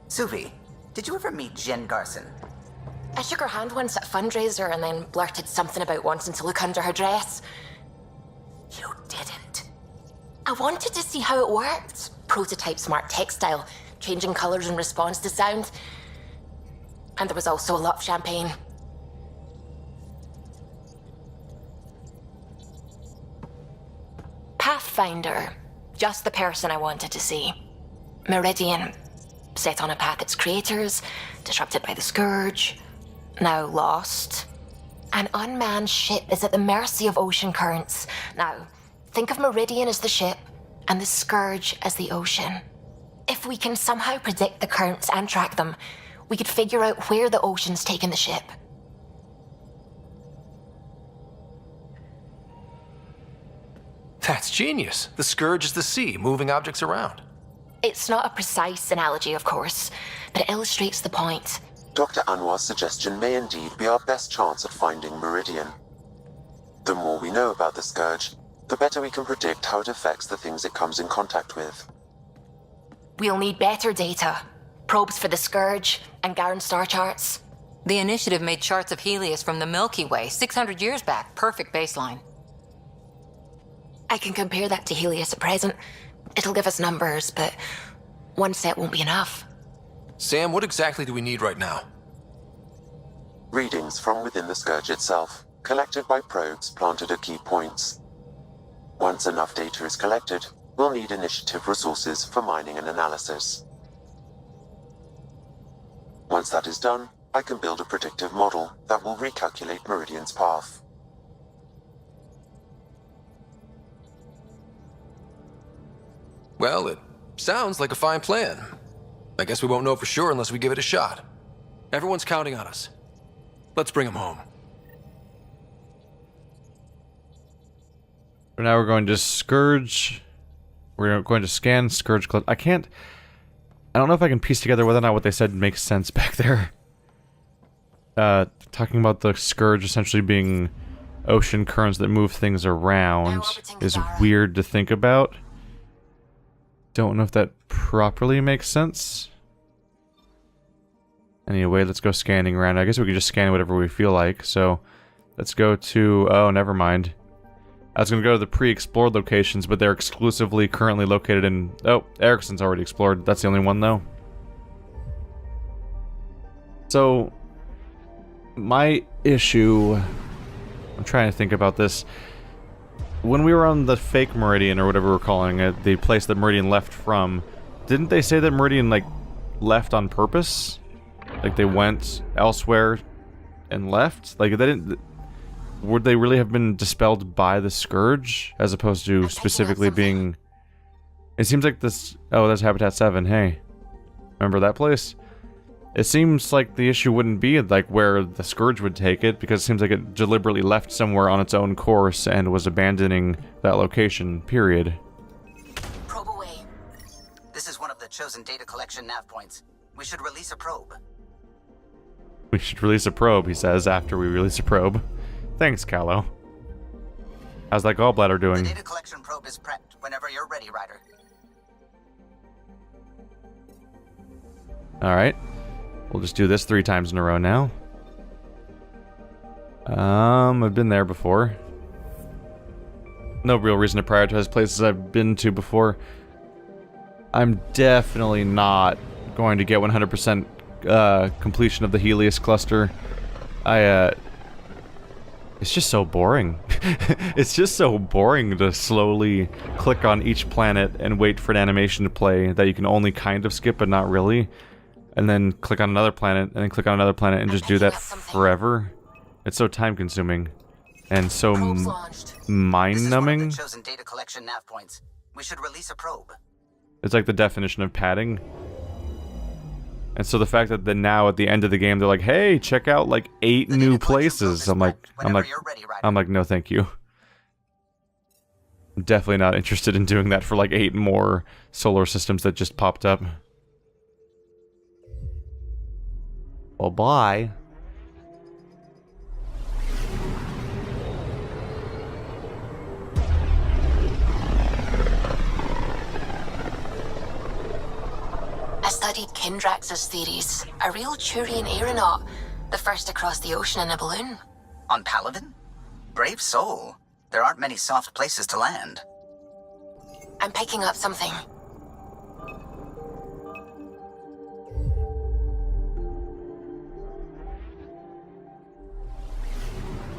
Suvi, did you ever meet Jen Garson? I shook her hand once at a fundraiser and then blurted something about wanting to look under her dress. You didn't. I wanted to see how it worked. Prototype smart textile, changing colors in response to sound. And there was also a lot of champagne. Pathfinder. Just the person I wanted to see. Meridian. Set on a path its creators, disrupted by the Scourge. Now lost. An unmanned ship is at the mercy of ocean currents. Now, think of Meridian as the ship, and the Scourge as the ocean. If we can somehow predict the currents and track them, we could figure out where the ocean's taken the ship. That's genius. The Scourge is the sea, moving objects around. It's not a precise analogy, of course, but it illustrates the point. Dr. Anwar's suggestion may indeed be our best chance at finding Meridian. The more we know about the Scourge, the better we can predict how it affects the things it comes in contact with. We'll need better data. Probes for the Scourge and Garen star charts. The initiative made charts of Helios from the Milky Way 600 years back. Perfect baseline. I can compare that to Helios at present. It'll give us numbers, but one set won't be enough. Sam, what exactly do we need right now? Readings from within the Scourge itself, collected by probes planted at key points. Once enough data is collected, we'll need initiative resources for mining and analysis. Once that is done, I can build a predictive model that will recalculate Meridian's path. Well, it sounds like a fine plan. I guess we won't know for sure unless we give it a shot. Everyone's counting on us. Let's bring them home. So now we're going to Scourge. We're going to scan Scourge. I don't know if I can piece together whether or not what they said makes sense back there. Talking about the Scourge essentially being ocean currents that move things around is weird to think about. Don't know if that properly makes sense. Anyway, let's go scanning around. I guess we could just scan whatever we feel like. So let's go to... Oh, never mind. I was going to go to the pre-explored locations, but they're exclusively currently located in... Oh, Ericsson's already explored. That's the only one, though. So, my issue... I'm trying to think about this. When we were on the fake Meridian, or whatever we're calling it, the place that Meridian left from, didn't they say that Meridian, like, left on purpose? Like, they went elsewhere and left? Like, they didn't... Would they really have been dispelled by the Scourge, as opposed to specifically being... It seems like this... Oh, that's Habitat 7, hey. Remember that place? It seems like the issue wouldn't be, like, where the Scourge would take it, because it seems like it deliberately left somewhere on its own course and was abandoning that location, period. Probe away. This is one of the chosen data collection nav points. We should release a probe. We should release a probe, he says, after we release a probe. Thanks, Callow. How's that gallbladder doing? The data collection probe is prepped whenever you're ready, Ryder. Alright. We'll just do this 3 times in a row now. I've been there before. No real reason to prioritize places I've been to before. I'm definitely not going to get 100% completion of the Helios cluster. It's just so boring. It's just so boring to slowly click on each planet and wait for an animation to play that you can only kind of skip but not really. And then click on another planet, and then click on another planet, and just do that forever. It's so time-consuming, and so mind-numbing. Chosen data collection nav points. We should release a probe. It's like the definition of padding. And so the fact that then now at the end of the game they're like, "Hey, check out like 8 new places." I'm like, no, thank you. I'm definitely not interested in doing that for like 8 more solar systems that just popped up. Well, bye. I studied Kindrax's theories. A real Turian aeronaut. The first to cross the ocean in a balloon. On Paladin? Brave soul. There aren't many soft places to land. I'm picking up something.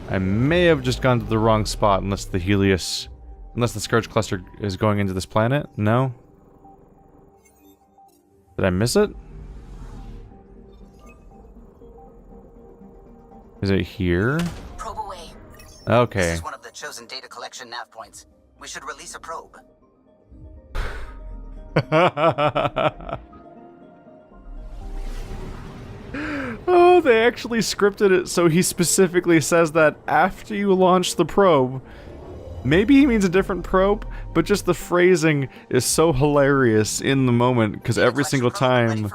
I may have just gone to the wrong spot unless the Scourge cluster is going into this planet. No? Did I miss it? Is it here? Probe away. Okay. This is one of the chosen data collection nav points. We should release a probe. Oh, they actually scripted it so he specifically says that after you launch the probe. Maybe he means a different probe, but just the phrasing is so hilarious in the moment, because every single time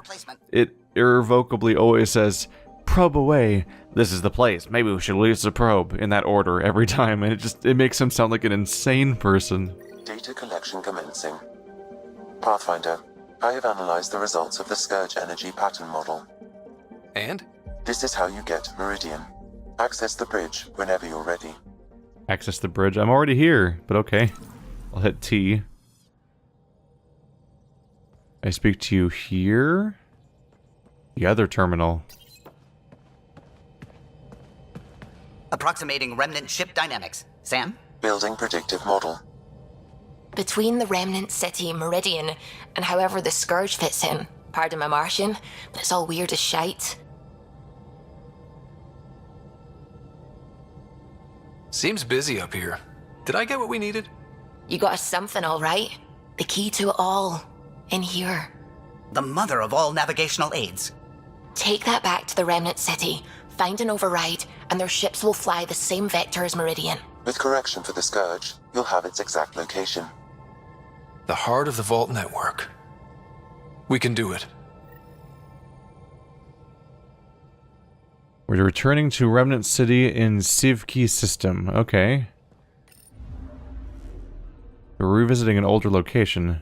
it irrevocably always says, probe away, this is the place, maybe we should release the probe, in that order every time, and it makes him sound like an insane person. Data collection commencing. Pathfinder, I have analyzed the results of the Scourge energy pattern model. And? This is how you get Meridian. Access the bridge whenever you're ready. Access the bridge. I'm already here, but okay. I'll hit T. I speak to you here? The other terminal. Approximating remnant ship dynamics. Sam? Building predictive model. Between the remnant city, Meridian, and however the Scourge fits in. Pardon my Martian, but it's all weird as shite. Seems busy up here. Did I get what we needed? You got us something, all right? The key to it all. In here. The mother of all navigational aids. Take that back to the remnant city, find an override, and their ships will fly the same vector as Meridian. With correction for the Scourge, you'll have its exact location. The heart of the Vault network. We can do it. We're returning to Remnant City in Sivki system. Okay. We're revisiting an older location.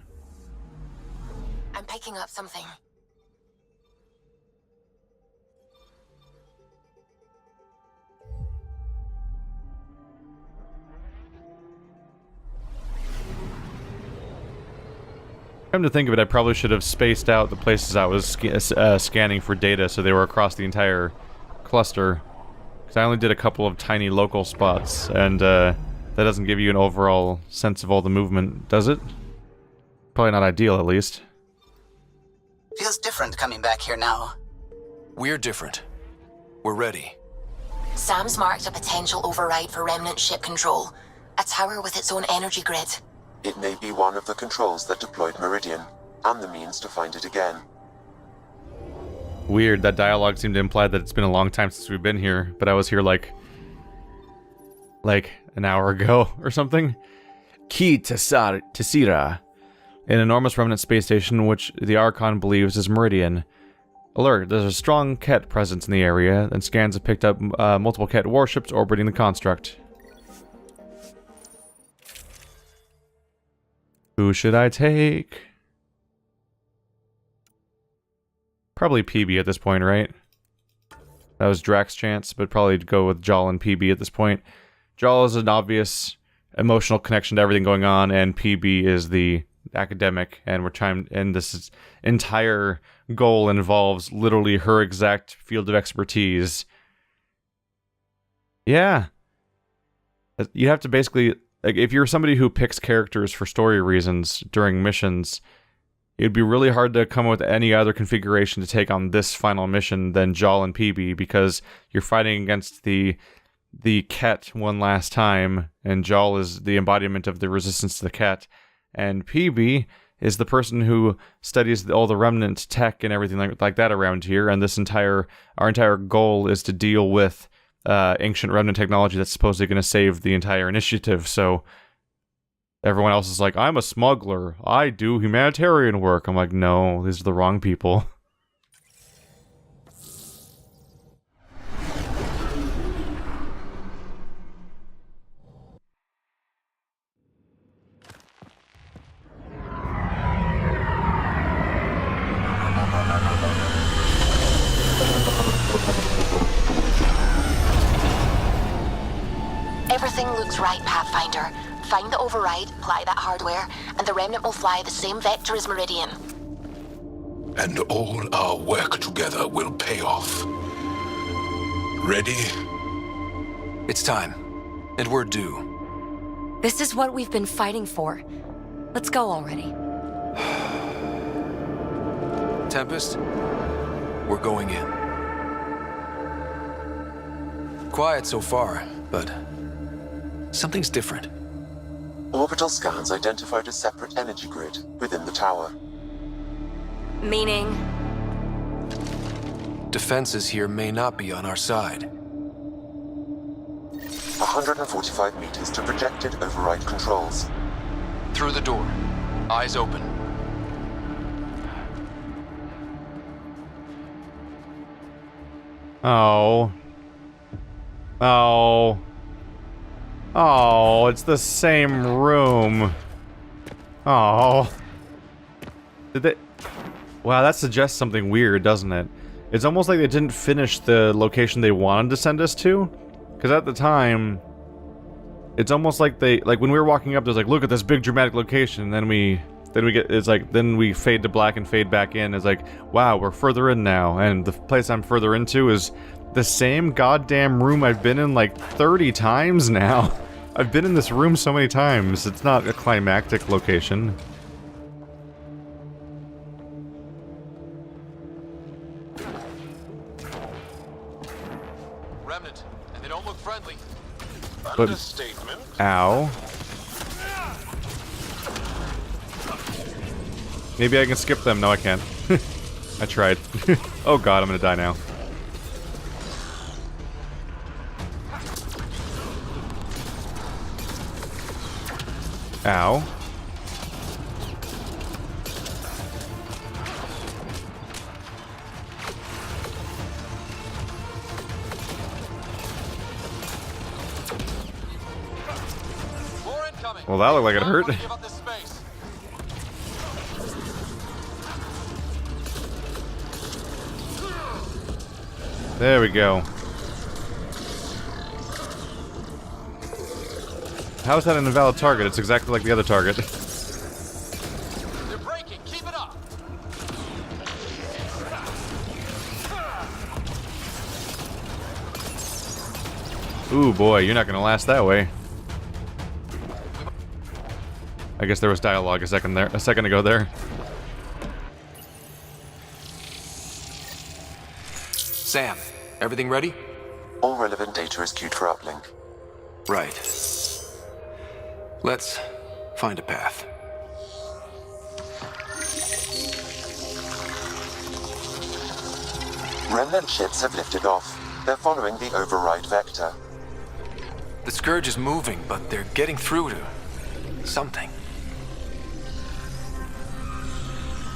I'm picking up something. Come to think of it, I probably should have spaced out the places I was scanning for data so they were across the entire cluster. Because I only did a couple of tiny local spots, and that doesn't give you an overall sense of all the movement, does it? Probably not ideal, at least. Feels different coming back here now. We're different. We're ready. Sam's marked a potential override for remnant ship control. A tower with its own energy grid. It may be one of the controls that deployed Meridian, and the means to find it again. Weird, that dialogue seemed to imply that it's been a long time since we've been here, but I was here like an hour ago or something. Key to Sira, an enormous remnant space station which the Archon believes is Meridian. Alert, there's a strong Ket presence in the area, and scans have picked up multiple Ket warships orbiting the construct. Who should I take? Probably PB at this point, right? That was Drax's chance, but probably go with Jal and PB at this point. Jal is an obvious emotional connection to everything going on, and PB is the academic, and this entire goal involves literally her exact field of expertise. Yeah. You have to basically, like, if you're somebody who picks characters for story reasons during missions, it'd be really hard to come up with any other configuration to take on this final mission than Jal and PB, because you're fighting against the Ket one last time, and Jal is the embodiment of the resistance to the Ket, and PB is the person who studies all the remnant tech and everything like that around here, and our entire goal is to deal with ancient remnant technology that's supposedly going to save the entire initiative. So everyone else is like, I'm a smuggler, I do humanitarian work. I'm like, no, these are the wrong people. looks right, Pathfinder. Find the override, apply that hardware, and the remnant will fly the same vector as Meridian. And all our work together will pay off. Ready? It's time. And we're due. This is what we've been fighting for. Let's go already. Tempest, we're going in. Quiet so far, but something's different. Orbital scans identified a separate energy grid within the tower. Meaning? Defenses here may not be on our side. 145 meters to projected override controls. Through the door. Eyes open. Oh. Oh. Oh, it's the same room. Oh. Did they... Wow, that suggests something weird, doesn't it? It's almost like they didn't finish the location they wanted to send us to. Because at the time, it's almost like they... Like, when we were walking up, there's like, look at this big dramatic location, and then we get... It's like, then we fade to black and fade back in. It's like, wow, we're further in now. And the place I'm further into is the same goddamn room I've been in like 30 times now. I've been in this room so many times. It's not a climactic location. Remnant, and they don't look friendly. But, Understatement. ow. Maybe I can skip them. No, I can't. I tried. Oh god, I'm gonna die now. Ow. More incoming. Well, that looked like it hurt. Give up this space. There we go. How is that an invalid target? It's exactly like the other target. They're breaking. Keep it up. Ooh boy, you're not gonna last that way. I guess there was dialogue a second ago there. Sam, everything ready? All relevant data is queued for uplink. Right. Let's find a path. Remnant ships have lifted off. They're following the override vector. The Scourge is moving, but they're getting through to something.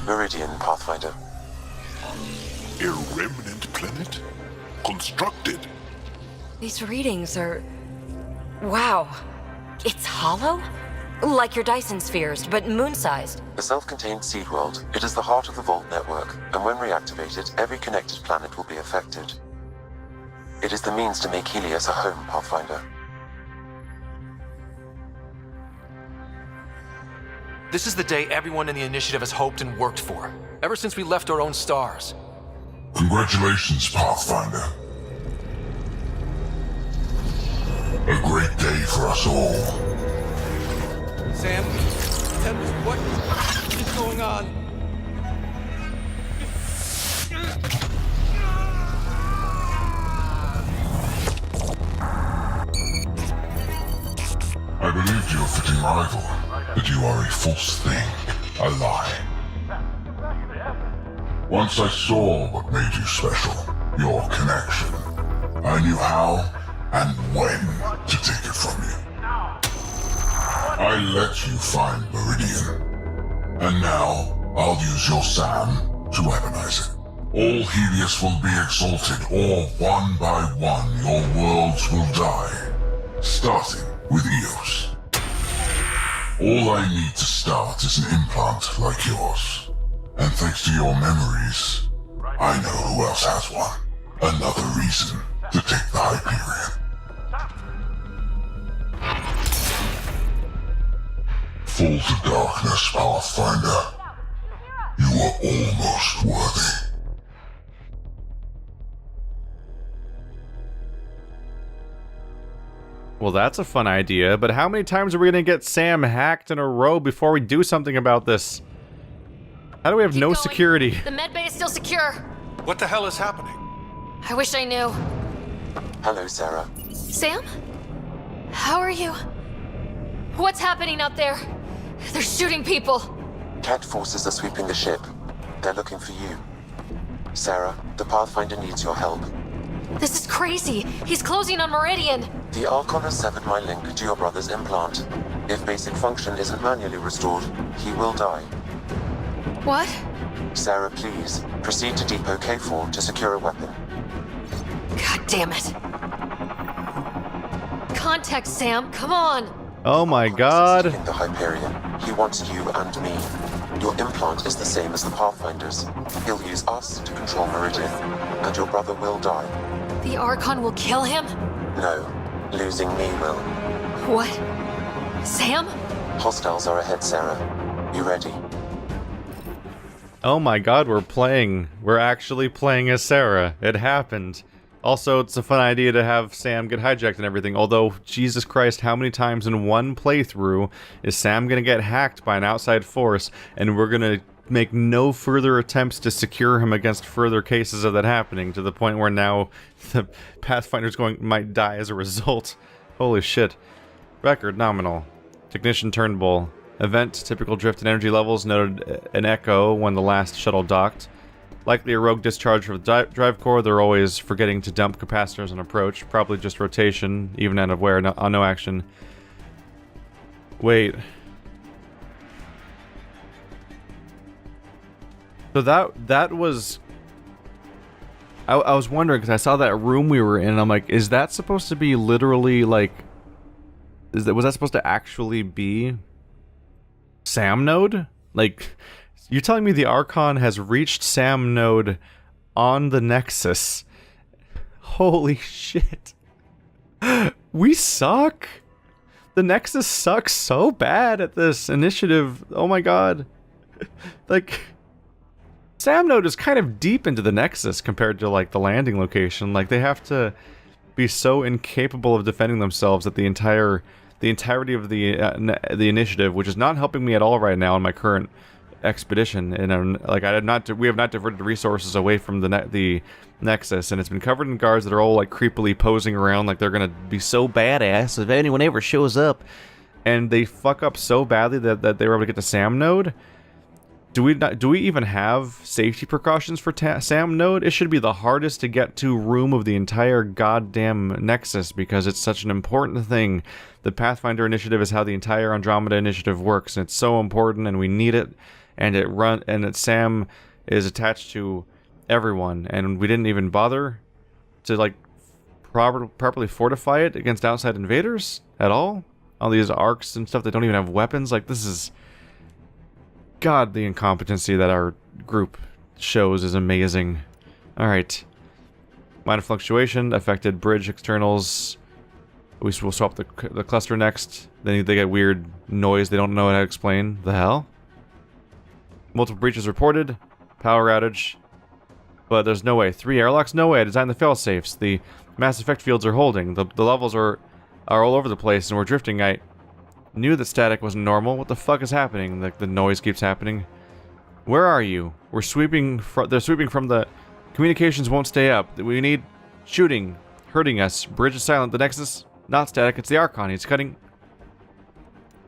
Meridian, Pathfinder. A remnant planet? Constructed? These readings are... Wow. It's hollow? Like your Dyson spheres, but moon-sized. A self-contained seed world. It is the heart of the Vault network, and when reactivated, every connected planet will be affected. It is the means to make Helios a home, Pathfinder. This is the day everyone in the initiative has hoped and worked for. Ever since we left our own stars. Congratulations, Pathfinder. A great day for us all. Sam? Tempest, what is going on? I believed your fitting rival, but you are a false thing, a lie. Once I saw what made you special, your connection. I knew how and when to take it from you. I let you find Meridian, and now I'll use your SAM to weaponize it. All Helios will be exalted, or one by one your worlds will die, starting with Eos. All I need to start is an implant like yours. And thanks to your memories, I know who else has one. Another reason to take the Hyperion. fall to darkness, Pathfinder. You are almost worthy. Well, that's a fun idea, but how many times are we gonna get Sam hacked in a row before we do something about this? How do we have no security? The medbay is still secure. What the hell is happening? I wish I knew. Hello, Sarah. Sam? How are you? What's happening out there? They're shooting people. Cat forces are sweeping the ship. They're looking for you. Sarah, the Pathfinder needs your help. This is crazy. He's closing on Meridian. The Archon has severed my link to your brother's implant. If basic function isn't manually restored, he will die. What? Sarah, please, proceed to Depot K4 to secure a weapon. God damn it. Contact Sam, come on. Oh my god. Seeking the Hyperion. He wants you and me. Your implant is the same as the Pathfinder's. He'll use us to control Meridian, and your brother will die. The Archon will kill him? No, losing me will. What? Sam? Hostiles are ahead, Sarah. You ready? Oh my god, we're actually playing as Sarah. It happened. Also, it's a fun idea to have Sam get hijacked and everything, although, Jesus Christ, how many times in one playthrough is Sam gonna get hacked by an outside force, and we're gonna make no further attempts to secure him against further cases of that happening, to the point where now the Pathfinder's might die as a result. Holy shit. Record nominal. Technician Turnbull. Event, typical drift and energy levels, noted an echo when the last shuttle docked. Likely a rogue discharge from the drive core. They're always forgetting to dump capacitors on approach. Probably just rotation, even out of wear, on no action. Wait. So that was... I was wondering, because I saw that room we were in, and I'm like, is that supposed to be literally, like... was that supposed to actually be... Sam node? Like... You're telling me the Archon has reached Sam node on the Nexus? Holy shit. We suck. The Nexus sucks so bad at this initiative. Oh my god. Like, Sam node is kind of deep into the Nexus compared to, like, the landing location. Like, they have to be so incapable of defending themselves that the entirety of the initiative, which is not helping me at all right now in my current expedition, and like we have not diverted resources away from the Nexus, and it's been covered in guards that are all like creepily posing around like they're gonna be so badass if anyone ever shows up, and they fuck up so badly that they were able to get to Sam node. Do we even have safety precautions for Sam node? It should be the hardest to get to room of the entire goddamn Nexus because it's such an important thing. The Pathfinder initiative is how the entire Andromeda initiative works, and it's so important, and we need it. And Sam is attached to everyone, and we didn't even bother to like properly fortify it against outside invaders at all. All these arcs and stuff that don't even have weapons. Like, this is, God, the incompetency that our group shows is amazing. All right, minor fluctuation affected bridge externals. We will swap the cluster next. Then they get weird noise they don't know how to explain. The hell? Multiple breaches reported. Power outage. But there's no way. 3 airlocks? No way. I designed the failsafes. The mass effect fields are holding. The levels are all over the place and we're drifting. I knew that static wasn't normal. What the fuck is happening? The noise keeps happening. Where are you? We're sweeping. They're sweeping from the... Communications won't stay up. We need shooting. Hurting us. Bridge is silent. The Nexus? Not static. It's the Archon. He's cutting...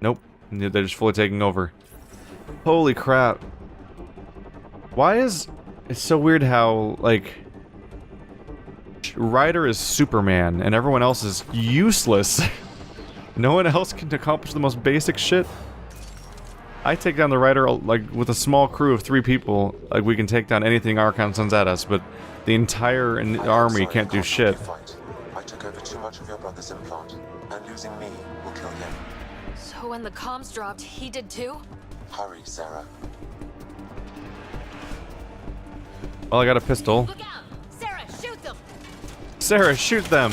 Nope. They're just fully taking over. Holy crap. Why is... It's so weird how, like... Ryder is Superman, and everyone else is useless. No one else can accomplish the most basic shit. I take down the Ryder, like, with a small crew of 3 people. Like, we can take down anything Archon sends at us, but the entire army can't do shit. I took over too much of your brother's implant, and losing me will kill him. So when the comms dropped, he did too? Hurry, Sarah. Well, I got a pistol. Look out! Sarah, shoot them! Sarah, shoot them!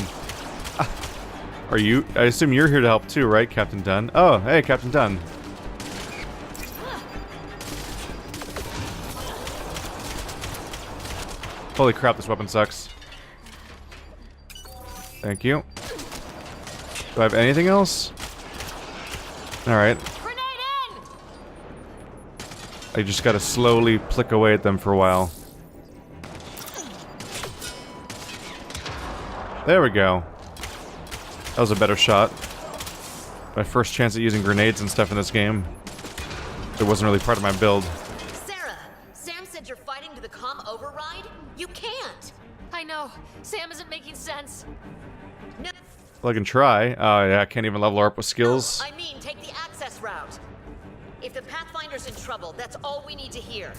Are you... I assume you're here to help too, right, Captain Dunn? Oh, hey, Captain Dunn. Holy crap, this weapon sucks. Thank you. Do I have anything else? Alright. I just gotta slowly flick away at them for a while. There we go. That was a better shot. My first chance at using grenades and stuff in this game. It wasn't really part of my build. Sarah, Sam said you're fighting to the comm override? You can't! I know. Sam isn't making sense. No. Well, I can try. Oh yeah, I can't even level her up with skills. I mean, take the access route. If the Pathfinder's in trouble, that's all we need to hear.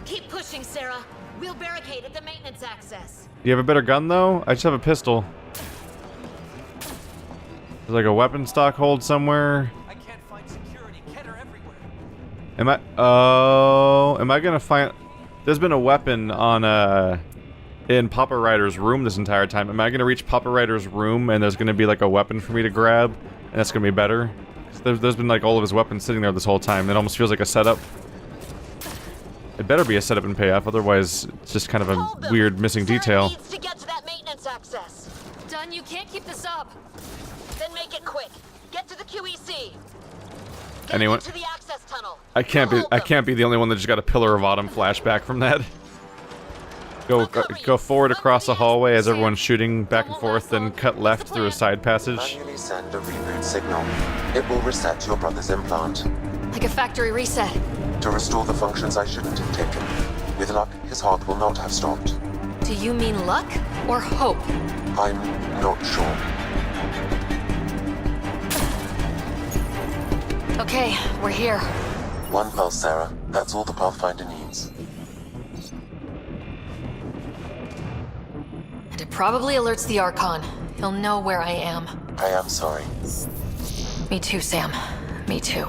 Keep pushing, Sarah. We'll barricade at the maintenance access. Do you have a better gun, though? I just have a pistol. There's like a weapon stock hold somewhere. I can't find security. Keter everywhere. Am I... Oh... Am I gonna find... There's been a weapon on, in Papa Ryder's room this entire time. Am I gonna reach Papa Ryder's room and there's gonna be like a weapon for me to grab? And that's gonna be better? There's been like all of his weapons sitting there this whole time. It almost feels like a setup. It better be a setup and payoff, otherwise it's just kind of a weird missing detail. Needs to get to that maintenance access. Dunn, you can't keep this up. Then make it quick. Get to the QEC. Get Anyone? into the access tunnel. I can't be the only one that just got a Pillar of Autumn flashback from that. Go forward across the hallway as everyone's shooting back and forth, then cut left through a side passage. Manually send a reboot signal. It will reset your brother's implant. Like a factory reset. To restore the functions I shouldn't have taken. With luck, his heart will not have stopped. Do you mean luck or hope? I'm not sure. Okay, we're here. One pulse, Sarah. That's all the Pathfinder needs. And it probably alerts the Archon. He'll know where I am. I am sorry. Me too, Sam. Me too.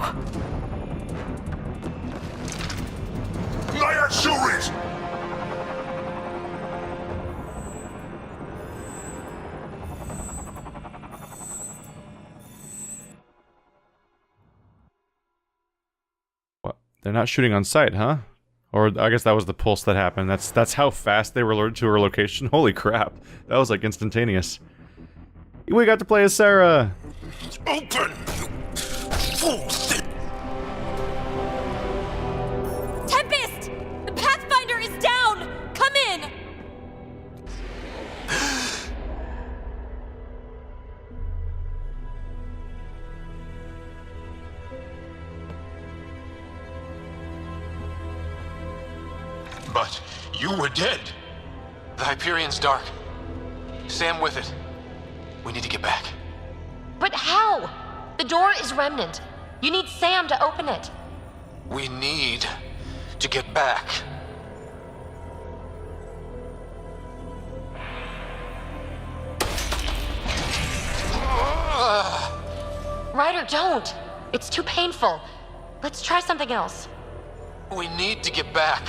Liar Surit! What? They're not shooting on sight, huh? Or I guess that was the pulse that happened. That's how fast they were alerted to her location. Holy crap. That was like instantaneous. We got to play as Sarah! Open, you fool thing! Tempest! The Pathfinder is down! Come in! But you were dead. The Hyperion's dark. Sam with it. We need to get back. But how? The door is remnant. You need Sam to open it. We need to get back. Ryder, don't. It's too painful. Let's try something else. We need to get back.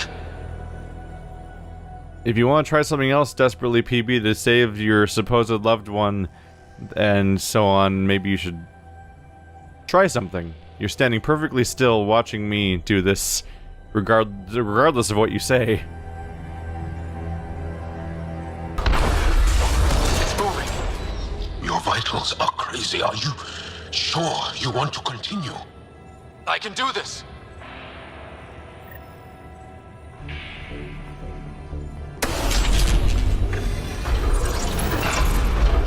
If you want to try something else desperately, PB, to save your supposed loved one and so on, maybe you should try something. You're standing perfectly still watching me do this, regardless of what you say. It's moving. Your vitals are crazy. Are you sure you want to continue? I can do this.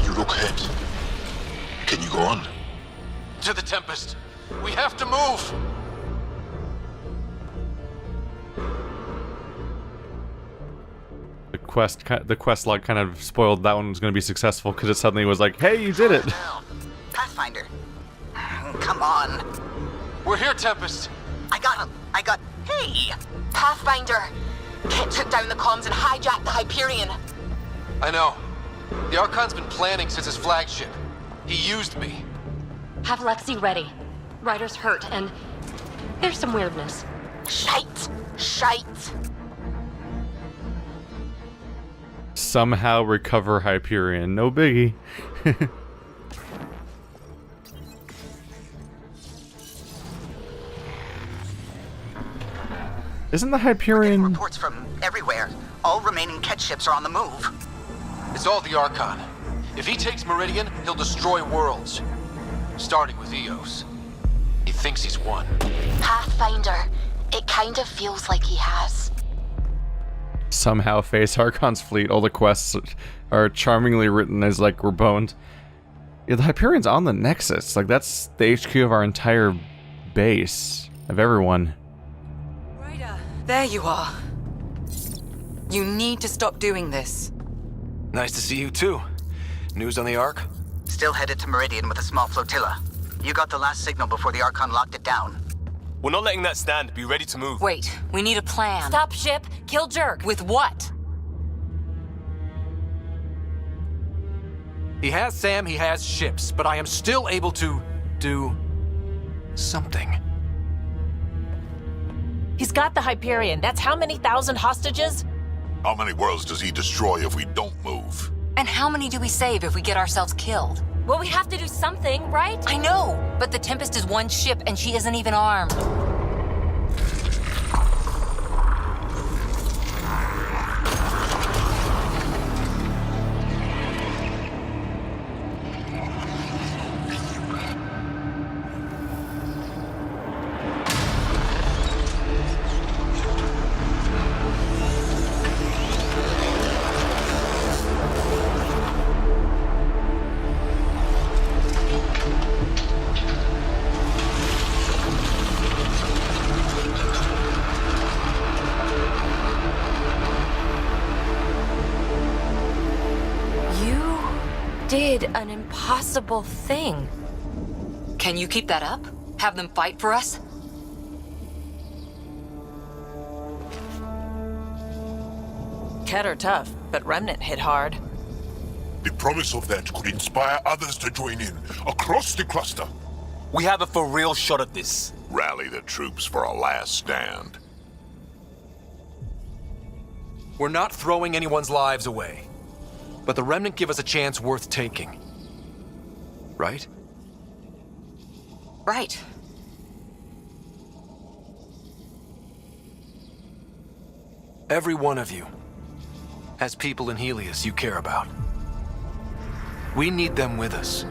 You look hurt. Can you go on? To the Tempest. We have to move. The quest log kind of spoiled that one was going to be successful because it suddenly was like, hey, you did it! Pathfinder. Come on. We're here, Tempest. I got him. Hey! Pathfinder! Kit took down the comms and hijacked the Hyperion. I know. The Archon's been planning since his flagship. He used me. Have Lexi ready. Ryder's hurt, and there's some weirdness. Shite! Shite! Somehow recover Hyperion. No biggie. Isn't the Getting Hyperion... reports from everywhere. All remaining Ket ships are on the move. It's all the Archon. If he takes Meridian, he'll destroy worlds. Starting with Eos. He thinks he's won. Pathfinder. It kind of feels like he has. Somehow face Archon's fleet. All the quests are charmingly written as like we're boned. Yeah, the Hyperion's on the Nexus. Like that's the HQ of our entire base. Of everyone. Ryder, there you are. You need to stop doing this. Nice to see you too. News on the Ark? Still headed to Meridian with a small flotilla. You got the last signal before the Archon locked it down. We're not letting that stand. Be ready to move. Wait, we need a plan. Stop ship, kill Jerk. With what? He has Sam, he has ships, but I am still able to do something. He's got the Hyperion. That's how many thousand hostages? How many worlds does he destroy if we don't move? And how many do we save if we get ourselves killed? Well, we have to do something, right? I know, but the Tempest is one ship and she isn't even armed. Did an impossible thing. Can you keep that up? Have them fight for us? Ket are tough, but Remnant hit hard. The promise of that could inspire others to join in, across the cluster. We have a for real shot at this. Rally the troops for a last stand. We're not throwing anyone's lives away. But the Remnant give us a chance worth taking. Right? Right. Every one of you has people in Helios you care about. We need them with us.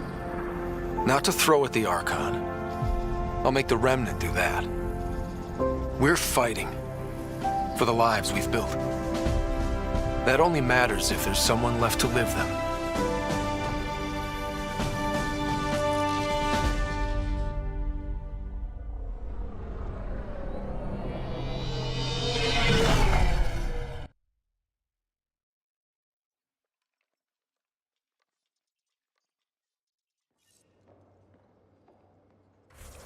Not to throw at the Archon. I'll make the Remnant do that. We're fighting for the lives we've built. That only matters if there's someone left to live them.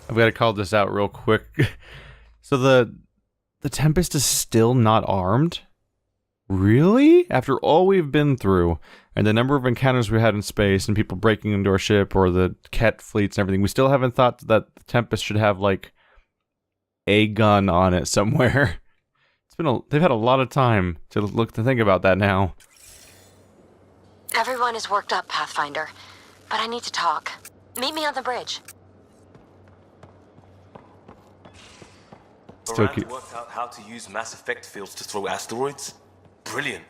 I've got to call this out real quick. So the Tempest is still not armed? Really? After all we've been through, and the number of encounters we had in space, and people breaking into our ship, or the Ket fleets and everything, we still haven't thought that the Tempest should have, like, a gun on it somewhere. They've had a lot of time to think about that now. Everyone is worked up, Pathfinder, but I need to talk. Meet me on the bridge. Still Ballard worked out how to use mass effect fields to throw asteroids? Brilliant.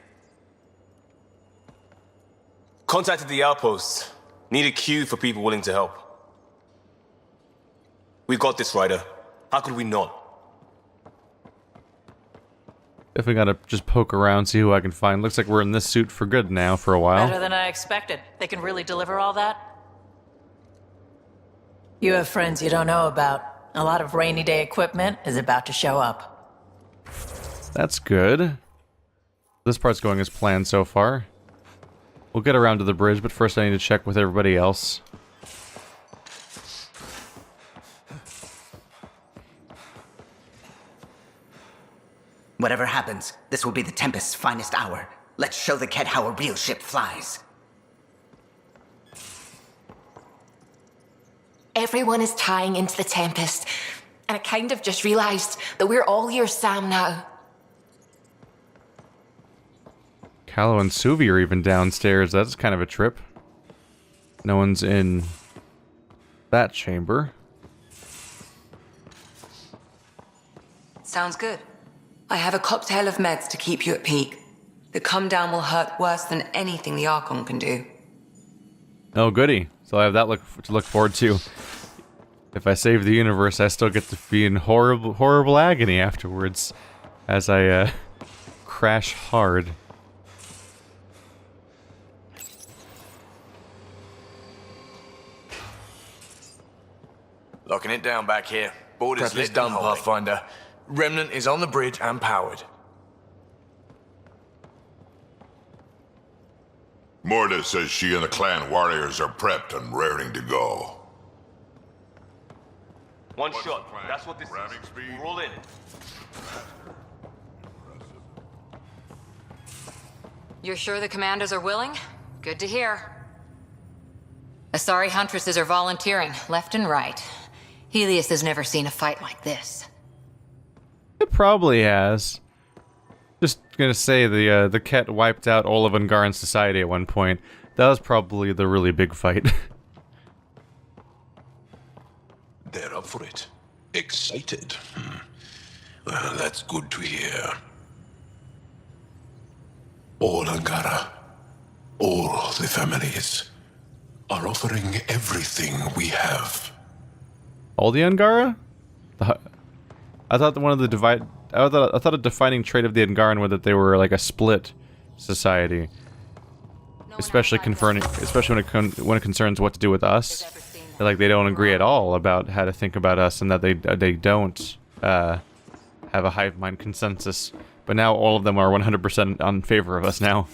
Contacted the outpost. Need a queue for people willing to help. We've got this, Ryder. How could we not? Definitely gotta just poke around, see who I can find. Looks like we're in this suit for good now, for a while. Better than I expected. They can really deliver all that? You have friends you don't know about. A lot of rainy day equipment is about to show up. That's good. This part's going as planned so far. We'll get around to the bridge, but first I need to check with everybody else. Whatever happens, this will be the Tempest's finest hour. Let's show the Ket how a real ship flies. Everyone is tying into the Tempest, and I kind of just realized that we're all your Sam now. Callow and Suvi are even downstairs. That's kind of a trip. No one's in that chamber. Sounds good. I have a cocktail of meds to keep you at peak. The come down will hurt worse than anything the Archon can do. Oh, goody. So I have that to look forward to. If I save the universe, I still get to be in horrible agony afterwards as I crash hard. Locking it down back here. Borders lit done, Pathfinder. Remnant is on the bridge and powered. Morda says she and the clan warriors are prepped and raring to go. One shot. That's what this is. We're all in. You're sure the commanders are willing? Good to hear. Asari huntresses are volunteering, left and right. Helios has never seen a fight like this. It probably has. Just gonna say the Ket wiped out all of Angaran society at one point. That was probably the really big fight. They're up for it. Excited. Well, that's good to hear. All Angara, all the families, are offering everything we have. All the Angara? I thought one of the I thought a defining trait of the Angaran was that they were like a split society, especially when it concerns what to do with us. Like they don't agree at all about how to think about us, and that they don't have a hive mind consensus. But now all of them are 100% on favor of us now.